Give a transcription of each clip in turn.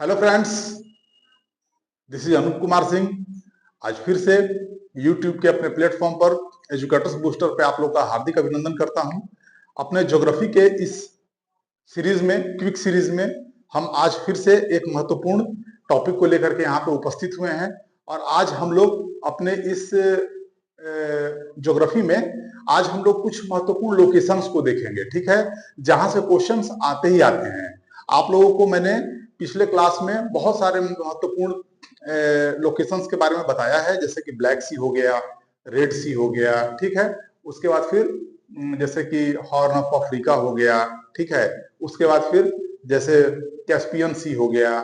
Hello friends, this is Anoop Kumar Singh. आज फिर से यूट्यूब के अपने प्लेटफॉर्म पर एजुकेटर्स बूस्टर पे आप लोग का हार्दिक अभिनंदन करता हूं। अपने ज्योग्राफी के इस सीरीज में, क्विक सीरीज में, हम आज फिर से एक महत्वपूर्ण टॉपिक को लेकर के यहाँ पे उपस्थित हुए हैं। और आज हम लोग अपने इस ज्योग्राफी में आज हम लोग कुछ महत्वपूर्ण लोकेशंस को देखेंगे, ठीक है, जहां से क्वेश्चंस आते ही आते हैं। आप लोगों को मैंने पिछले क्लास में बहुत सारे महत्वपूर्ण लोकेशंस के बारे में बताया है, जैसे कि ब्लैक सी हो गया, रेड सी हो गया, ठीक है। उसके बाद फिर जैसे कि हॉर्न ऑफ अफ्रीका हो गया, ठीक है। उसके बाद फिर जैसे कैस्पियन सी हो गया,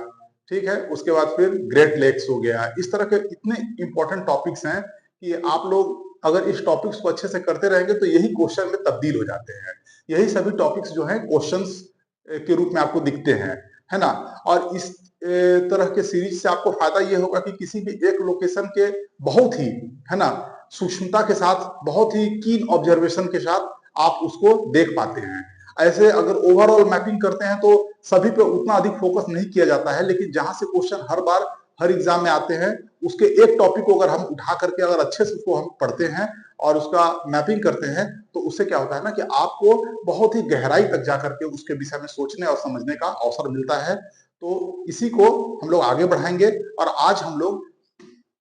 ठीक है। उसके बाद फिर ग्रेट लेक्स हो गया। इस तरह के इतने इंपॉर्टेंट टॉपिक्स हैं कि आप लोग अगर इस टॉपिक्स को अच्छे से करते रहेंगे तो यही क्वेश्चन में तब्दील हो जाते हैं। यही सभी टॉपिक्स जो हैं क्वेश्चंस के रूप में आपको दिखते हैं, है ना। और इस तरह के सीरीज से आपको फायदा ये होगा कि किसी भी एक लोकेशन के बहुत ही, है ना, सूक्ष्मता के साथ, बहुत ही कीन ऑब्जर्वेशन के साथ आप उसको देख पाते हैं। ऐसे अगर ओवरऑल मैपिंग करते हैं तो सभी पे उतना अधिक फोकस नहीं किया जाता है, लेकिन जहां से क्वेश्चन हर बार हर एग्जाम में आते हैं, उसके एक टॉपिक को अगर हम उठा करके अगर अच्छे से उसको हम पढ़ते हैं और उसका मैपिंग करते हैं तो उससे क्या होता है ना कि आपको बहुत ही गहराई तक जाकर के उसके विषय में सोचने और समझने का अवसर मिलता है। तो इसी को हम लोग आगे बढ़ाएंगे। और आज हम लोग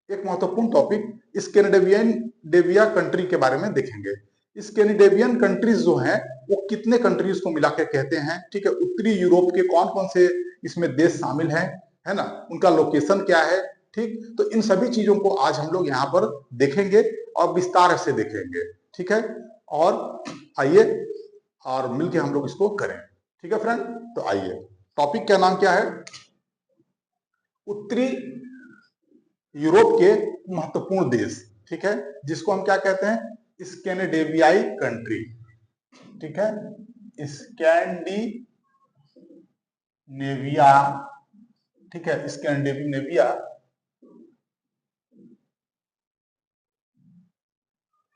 एक महत्वपूर्ण टॉपिक स्कैंडिनेविया कंट्री के बारे में देखेंगे। स्कैंडिनेवियन कंट्रीज जो हैं वो कितने कंट्रीज को मिला के कहते हैं, ठीक है। उत्तरी यूरोप के कौन कौन से इसमें देश शामिल हैं, है ना, उनका लोकेशन क्या है, ठीक। तो इन सभी चीजों को आज हम लोग यहाँ पर देखेंगे और विस्तार से देखेंगे, ठीक है। और आइए और मिलके हम लोग इसको करें, ठीक है फ्रेंड। तो आइए, टॉपिक का नाम क्या है? उत्तरी यूरोप के महत्वपूर्ण देश, ठीक है, जिसको हम क्या कहते हैं? स्कैंडिनेवियाई कंट्री, ठीक है। स्कैंडिनेविया, ठीक है, स्कैंडिनेविया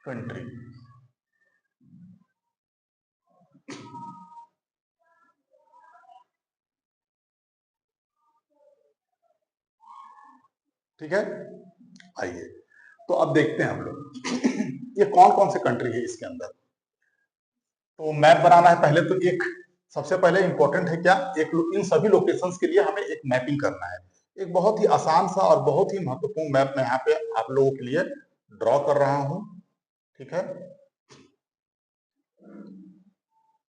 कंट्री। ठीक है, आइए तो अब देखते हैं हम लोग ये कौन कौन से कंट्री है इसके अंदर। तो मैप बनाना है पहले। तो एक सबसे पहले इंपॉर्टेंट है क्या, एक इन सभी लोकेशंस के लिए हमें एक मैपिंग करना है। एक बहुत ही आसान सा और बहुत ही महत्वपूर्ण मैप मैं यहाँ पे आप लोगों के लिए ड्रॉ कर रहा हूं, ठीक है।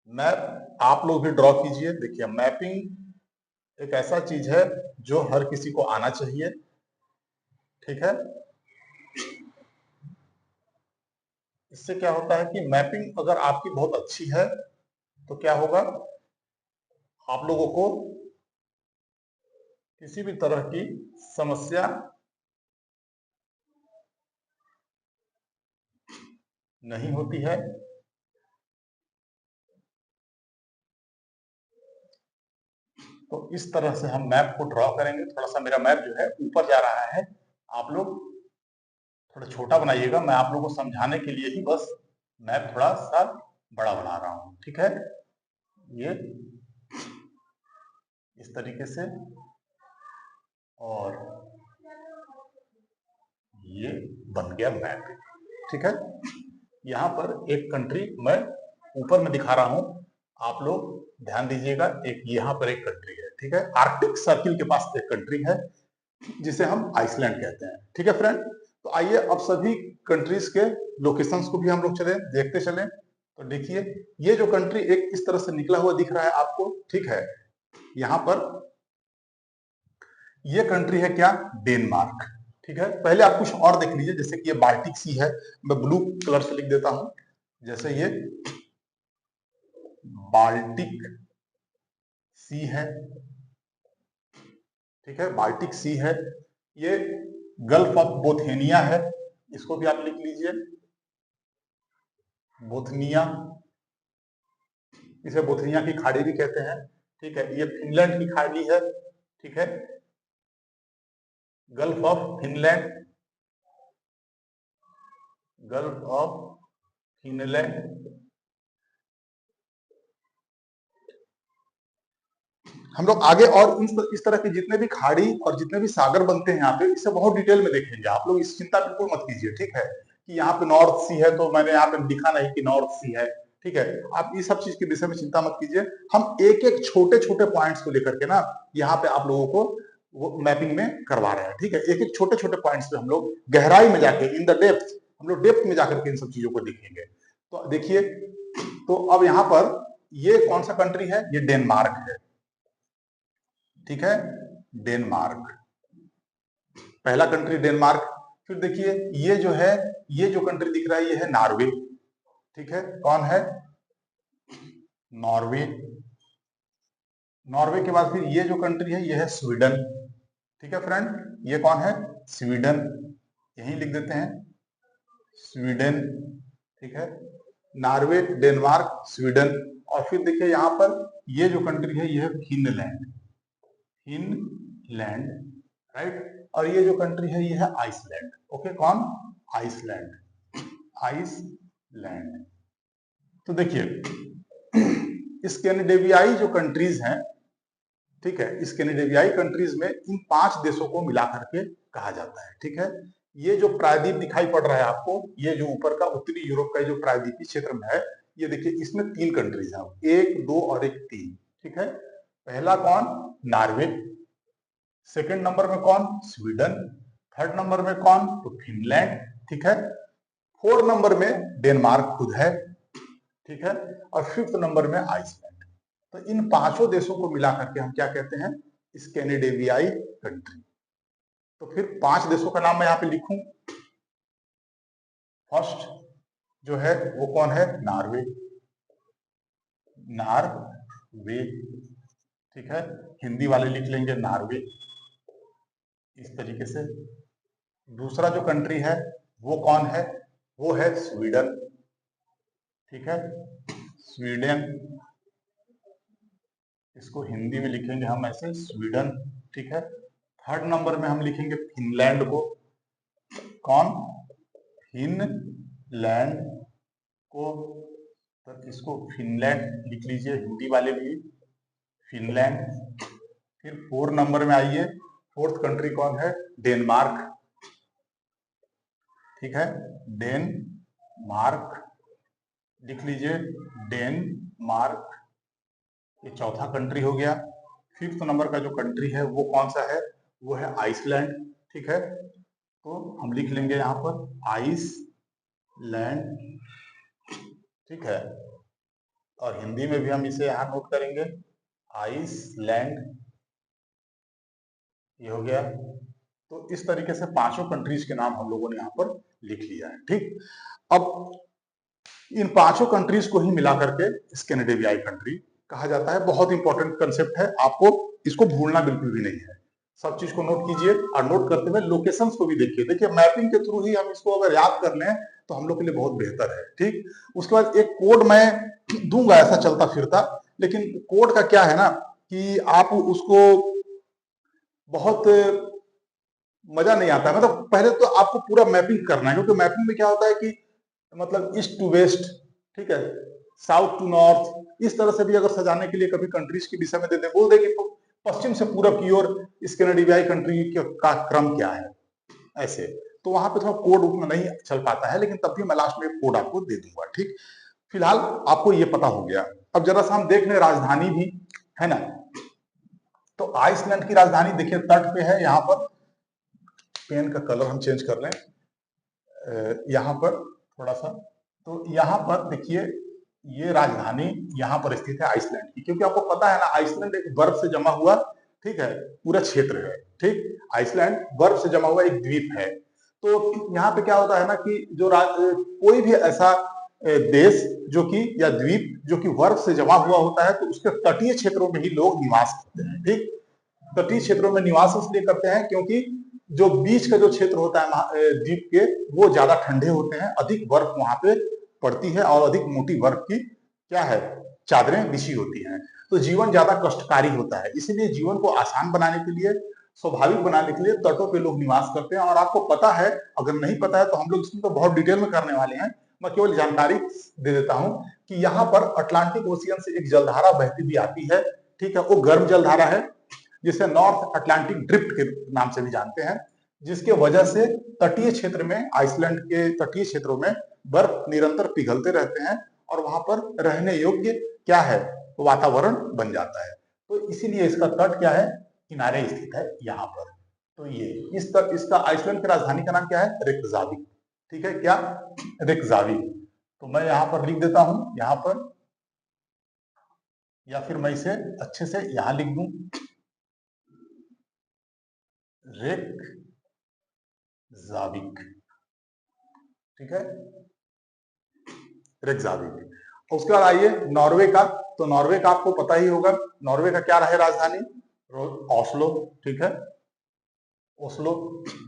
मैप आप लोग भी ड्रॉ कीजिए। देखिए, मैपिंग एक ऐसा चीज है जो हर किसी को आना चाहिए, ठीक है। इससे क्या होता है कि मैपिंग अगर आपकी बहुत अच्छी है तो क्या होगा, आप लोगों को किसी भी तरह की समस्या नहीं होती है। तो इस तरह से हम मैप को ड्रॉ करेंगे। थोड़ा सा मेरा मैप जो है ऊपर जा रहा है, आप लोग थोड़ा छोटा बनाइएगा। मैं आप लोगों को समझाने के लिए ही बस मैप थोड़ा सा बड़ा बना रहा हूं, ठीक है। ये इस तरीके से, और ये बन गया मैप, ठीक है। यहाँ पर एक कंट्री मैं ऊपर में दिखा रहा हूं, आप लोग ध्यान दीजिएगा। एक यहाँ पर एक कंट्री है, ठीक है। आर्कटिक सर्किल के पास एक कंट्री है जिसे हम आइसलैंड कहते हैं, ठीक है फ्रेंड। तो आइए अब सभी कंट्रीज के लोकेशंस को भी हम लोग चले देखते चले। तो देखिए, ये जो कंट्री एक इस तरह से निकला हुआ दिख रहा है आपको, ठीक है। यहाँ पर ये कंट्री है क्या? डेनमार्क, ठीक है। पहले आप कुछ और देख लीजिए, जैसे कि ये बाल्टिक सी है, मैं ब्लू कलर से लिख देता हूं। जैसे ये बाल्टिक सी है, ठीक है, बाल्टिक सी है। ये गल्फ ऑफ बोथेनिया है, इसको भी आप लिख लीजिए, बोथनिया। इसे बोथनिया की खाड़ी भी कहते हैं, ठीक है। ये फिनलैंड की खाड़ी है, ठीक है, gulf of Finland, gulf of Finland. हम लोग आगे और इस तरह के जितने भी खाड़ी और जितने भी सागर बनते हैं यहाँ पे, इससे बहुत डिटेल में देखेंगे। आप लोग इस चिंता बिल्कुल मत कीजिए, ठीक है, कि यहाँ पे नॉर्थ सी है तो मैंने यहाँ पे लिखा नहीं कि नॉर्थ सी है, ठीक है। आप इस सब चीज के विषय में चिंता मत कीजिए। हम एक एक छोटे छोटे पॉइंट्स को लेकर के ना यहाँ पे आप लोगों को वो मैपिंग में करवा रहे हैं, ठीक है। एक एक छोटे छोटे पॉइंट्स पे हम लोग गहराई में जाके, इन द डेप्थ, हम लोग डेप्थ में जाकर के इन सब चीजों को देखेंगे। तो देखिए, तो अब यहाँ पर ये कौन सा कंट्री है, ये डेनमार्क है, ठीक है, डेनमार्क, पहला कंट्री डेनमार्क। फिर देखिए ये जो है, ये जो कंट्री दिख रहा है ये है नॉर्वे, ठीक है, कौन है, नॉर्वे। नॉर्वे के बाद फिर ये जो कंट्री है ये है स्वीडन, ठीक है फ्रेंड, ये कौन है, स्वीडन, यही लिख देते हैं स्वीडन, ठीक है, नॉर्वे, डेनमार्क, स्वीडन। और फिर देखिए यहाँ पर ये जो कंट्री है ये है फिनलैंड, फिनलैंड, राइट। और ये जो कंट्री है ये है आइसलैंड, ओके, कौन, आइसलैंड, आइसलैंड। तो देखिए स्कैंडिनेवियाई जो कंट्रीज हैं, ठीक है, स्कैंडिनेवियाई कंट्रीज में इन 5 देशों को मिला करके कहा जाता है, ठीक है। ये जो प्रायद्वीप दिखाई पड़ रहा है आपको, ये जो ऊपर का उत्तरी यूरोप का जो प्रायद्वीपीय क्षेत्र में है, ये देखिए इसमें 3 कंट्रीज हैं, 1, 2 और 1, 3, ठीक है। पहला कौन, नॉर्वे, सेकंड नंबर में कौन, स्वीडन, थर्ड नंबर में कौन, तो फिनलैंड, ठीक है, फोर्थ नंबर में डेनमार्क खुद है, ठीक है, और फिफ्थ नंबर में आइसलैंड। तो इन 5 देशों को मिला करके हम क्या कहते हैं, स्कैंडिनेवियाई कंट्री। तो फिर 5 देशों का नाम मैं यहाँ पे लिखूं। फर्स्ट जो है वो कौन है, नॉर्वे, नॉर्वे, ठीक है, हिंदी वाले लिख लेंगे नॉर्वे इस तरीके से। दूसरा जो कंट्री है वो कौन है, वो है स्वीडन, ठीक है, स्वीडन, इसको हिंदी में लिखेंगे हम ऐसे स्वीडन, ठीक है। थर्ड नंबर में हम लिखेंगे फिनलैंड को, कौन, फिनलैंड को, तो इसको फिनलैंड लिख लीजिए हिंदी वाले भी, फिनलैंड। फिर 4 नंबर में आइए, फोर्थ कंट्री कौन है, डेनमार्क, ठीक है, डेनमार्क लिख लीजिए, डेनमार्क, ये चौथा कंट्री हो गया। फिफ्थ नंबर का जो कंट्री है वो कौन सा है, वो है आइसलैंड, ठीक है, तो हम लिख लेंगे यहाँ पर आइसलैंड, ठीक है, और हिंदी में भी हम इसे यहाँ नोट करेंगे आइसलैंड, ये हो गया। तो इस तरीके से 5 कंट्रीज के नाम हम लोगों ने यहाँ पर लिख लिया है, ठीक। अब इन 5 कंट्रीज को ही मिला करके स्कैंडिनेवियाई कंट्री कहा जाता है। बहुत इंपॉर्टेंट कंसेप्ट है, आपको इसको भूलना बिल्कुल भी नहीं है, सब चीज को नोट कीजिए और नोट करते हुए लोकेशंस को भी देखिए। देखिए मैपिंग के थ्रू ही हम इसको अगर याद कर लें तो हम लोग के लिए बहुत बेहतर है, ठीक। उसके बाद एक कोड मैं दूंगा ऐसा चलता फिरता, लेकिन कोड का क्या है ना कि आप उसको बहुत मजा नहीं आता, मतलब पहले तो आपको पूरा मैपिंग करना है, क्योंकि मैपिंग में क्या होता है कि मतलब ईस्ट टू वेस्ट, ठीक है, साउथ टू नॉर्थ, इस तरह से भी अगर सजाने के लिए कभी कंट्रीज के विषय में दे दे, बोल दे कि पश्चिम से पूरब की ओर स्कैंडिनेवियाई कंट्री का क्रम क्या है, ऐसे, तो वहां पे थोड़ा कोड उतना नहीं चल पाता है, लेकिन तब भी मैं लास्ट में कोड आपको दे दूंगा, ठीक। फिलहाल आपको ये पता हो गया। अब जरा सा हम देख लें राजधानी भी, है ना। तो आइसलैंड की राजधानी देखिए तट पे है, यहाँ पर पेन का कलर हम चेंज कर लें यहाँ पर थोड़ा सा, तो यहाँ पर देखिए ये राजधानी यहाँ पर स्थित है आइसलैंड की, क्योंकि आपको पता है ना आइसलैंड एक बर्फ से जमा हुआ, ठीक है, पूरा क्षेत्र है, ठीक। आइसलैंड बर्फ से जमा हुआ एक द्वीप है। तो यहाँ पे क्या होता है ना कि जो कोई भी ऐसा देश जो कि या द्वीप जो कि बर्फ से जमा हुआ होता है, तो उसके तटीय क्षेत्रों में ही लोग निवास करते हैं, ठीक। तटीय क्षेत्रों में निवास इसलिए करते हैं क्योंकि जो बीच का जो क्षेत्र होता है द्वीप के, वो ज्यादा ठंडे होते हैं, अधिक बर्फ वहां पे पड़ती है और अधिक मोटी बर्फ की क्या है, चादरें बिछी होती हैं, तो जीवन ज्यादा कष्टकारी होता है। इसीलिए जीवन को आसान बनाने के लिए, स्वाभाविक बनाने के लिए तटों पे लोग निवास करते हैं। और आपको पता है, अगर नहीं पता है तो हम लोग इसमें तो बहुत डिटेल में करने वाले हैं, मैं केवल जानकारी दे देता हूं कि यहाँ पर अटलांटिक ओशियन से एक जलधारा बहती हुई आती है, ठीक है, वो गर्म जलधारा है जिसे नॉर्थ अटलांटिक ड्रिफ्ट के नाम से भी जानते हैं, जिसके वजह से तटीय क्षेत्र में, आइसलैंड के तटीय क्षेत्रों में बर्फ निरंतर पिघलते रहते हैं और वहां पर रहने योग्य क्या है, वातावरण बन जाता है। तो इसीलिए इसका तट क्या है, किनारे स्थित है यहाँ पर। तो ये इसका आइसलैंड की राजधानी का नाम क्या है, रेकजाविक। ठीक है, क्या, रेकजाविक। तो मैं यहाँ पर लिख देता हूं, यहाँ पर, या फिर मैं इसे अच्छे से यहां लिख दूं, रेकजाविक। ठीक है, रेकजाविक। उसके बाद आइए नॉर्वे का। तो नॉर्वे का आपको पता ही होगा, नॉर्वे का क्या रहे राजधानी, ओस्लो। ठीक है, ओस्लो,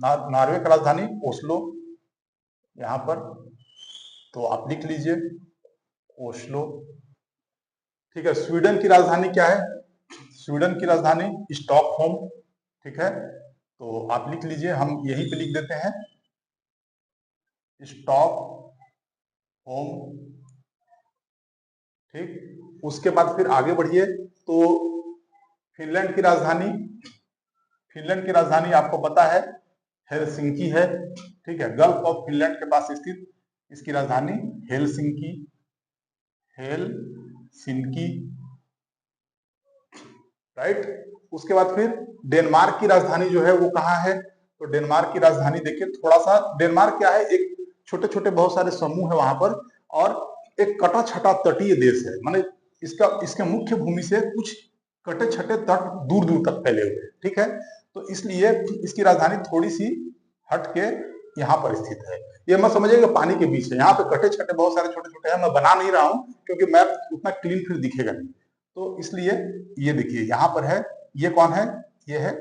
नॉर्वे का राजधानी ओस्लो यहां पर। तो आप लिख लीजिए ओस्लो। ठीक है, स्वीडन की राजधानी क्या है, स्वीडन की राजधानी स्टॉकहोम। ठीक है, तो आप लिख लीजिए, हम यहीं पे लिख देते हैं स्टॉकहोम। ठीक, उसके बाद फिर आगे बढ़िए तो फिनलैंड की राजधानी, फिनलैंड की राजधानी आपको पता है हेलसिंकी है। ठीक है, गल्फ ऑफ फिनलैंड के पास स्थित इसकी राजधानी हेलसिंकी, हेलसिंकी। राइट, उसके बाद फिर डेनमार्क की राजधानी जो है वो कहाँ है, तो डेनमार्क की राजधानी देखिए, थोड़ा सा डेनमार्क क्या है, एक छोटे छोटे बहुत सारे समूह है वहां पर, और एक कटा छटा तटीय देश है, माने इसके मुख्य भूमि से कुछ कटे छटे तट दूर दूर तक फैले हुए। ठीक है, तो इसलिए इसकी राजधानी थोड़ी सी हट के यहाँ पर स्थित है। ये मत समझिएगा पानी के बीच है, यहाँ पे कटे छटे बहुत सारे छोटे छोटे हैं, मैं बना नहीं रहा हूँ क्योंकि मैप उतना क्लीन फिर दिखेगा नहीं, तो इसलिए ये देखिए यहाँ पर है, ये कौन है, ये है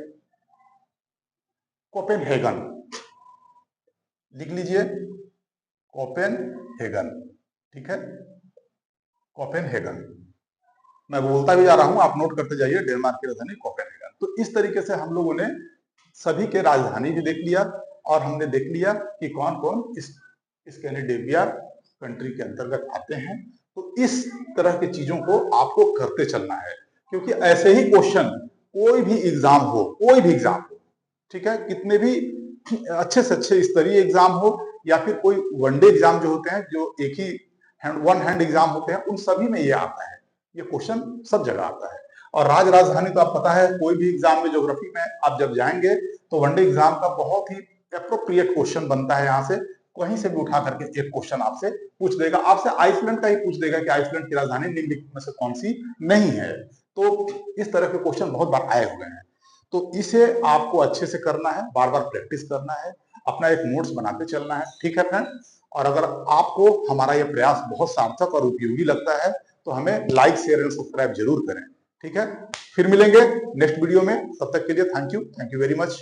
कोपेनहेगन। लिख लीजिए कोपेनहेगन। ठीक है, कोपेनहेगन, मैं बोलता भी जा रहा हूं, आप नोट करते जाइए, डेनमार्क की राजधानी कोपेनहेगन। तो इस तरीके से हम लोगों ने सभी के राजधानी भी देख लिया, और हमने देख लिया कि कौन कौन इस स्कैंडिनेविया कंट्री के अंतर्गत आते हैं। तो इस तरह की चीजों को आपको करते चलना है, क्योंकि ऐसे ही क्वेश्चन कोई भी एग्जाम हो, कोई भी एग्जाम हो, ठीक है, कितने भी अच्छे से अच्छे स्तरीय एग्जाम हो, या फिर कोई वनडे एग्जाम जो होते हैं, जो एक ही वन हैंड एग्जाम होते हैं, उन सभी में ये आता है, ये क्वेश्चन सब जगह आता है। और राजधानी तो आप पता है, कोई भी एग्जाम में, ज्योग्राफी में आप जब जाएंगे तो वनडे एग्जाम का बहुत ही एप्रोप्रिएट क्वेश्चन बनता है, यहाँ से कहीं से भी उठा करके एक क्वेश्चन आपसे पूछ देगा, आपसे आइसलैंड का ही पूछ देगा कि आइसलैंड की राजधानी निम्नलिखित में से कौन सी नहीं है। तो इस तरह के क्वेश्चन बहुत बार आए हुए हैं, तो इसे आपको अच्छे से करना है, बार बार प्रैक्टिस करना है, अपना एक नोट्स बनाते चलना है। ठीक है फ्रेंड, और अगर आपको हमारा यह प्रयास बहुत सार्थक और उपयोगी लगता है तो हमें लाइक, शेयर एंड सब्सक्राइब जरूर करें। ठीक है, फिर मिलेंगे नेक्स्ट वीडियो में, तब तक के लिए थैंक यू वेरी मच।